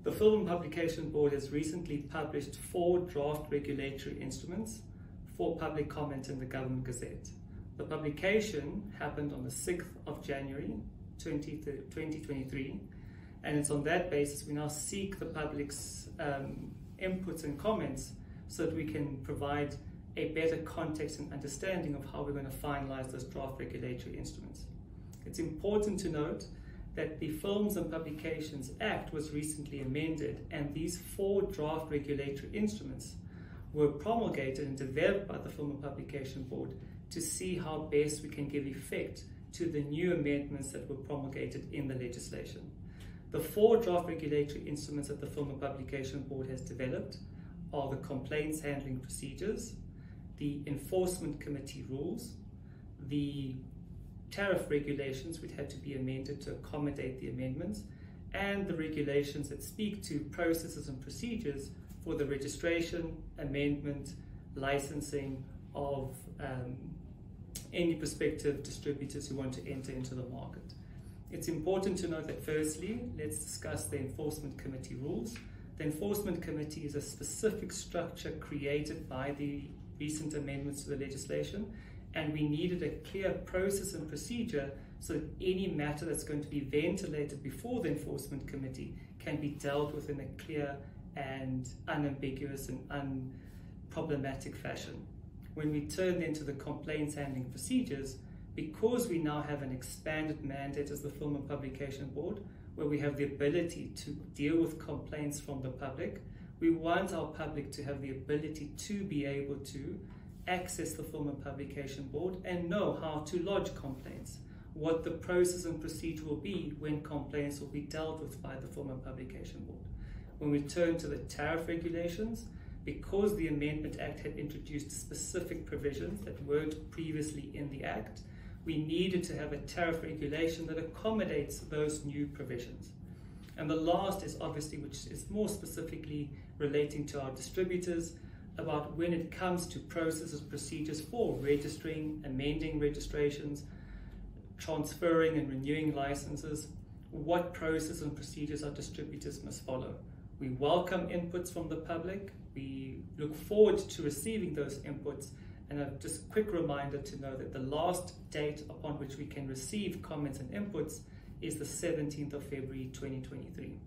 The Film and Publication Board has recently published 4 draft regulatory instruments for public comment in the Government Gazette. The publication happened on the 6th of January 2023, and it's on that basis we now seek the public's inputs and comments so that we can provide a better context and understanding of how we're going to finalize those draft regulatory instruments. It's important to note that the Films and Publications Act was recently amended, and these 4 draft regulatory instruments were promulgated and developed by the Film and Publication Board to see how best we can give effect to the new amendments that were promulgated in the legislation. The 4 draft regulatory instruments that the Film and Publication Board has developed are the Complaints Handling Procedures, the Enforcement Committee Rules, the Tariff Regulations, which had to be amended to accommodate the amendments, and the regulations that speak to processes and procedures for the registration, amendment, licensing of any prospective distributors who want to enter into the market. It's important to note that firstly, let's discuss the Enforcement Committee rules. The Enforcement Committee is a specific structure created by the recent amendments to the legislation, and we needed a clear process and procedure so that any matter that's going to be ventilated before the Enforcement Committee can be dealt with in a clear and unambiguous and unproblematic fashion. When we turn then to the Complaints Handling Procedures, because we now have an expanded mandate as the Film and Publication Board, where we have the ability to deal with complaints from the public, we want our public to have the ability to be able to access the Film and Publication Board and know how to lodge complaints, what the process and procedure will be when complaints will be dealt with by the Film and Publication Board. When we turn to the tariff regulations, because the Amendment Act had introduced specific provisions that weren't previously in the Act, we needed to have a tariff regulation that accommodates those new provisions. And the last is obviously, which is more specifically relating to our distributors, about when it comes to processes, procedures for registering, amending registrations, transferring and renewing licenses, what process and procedures our distributors must follow. We welcome inputs from the public. We look forward to receiving those inputs, and just a quick reminder to know that the last date upon which we can receive comments and inputs is the 17th of February 2023.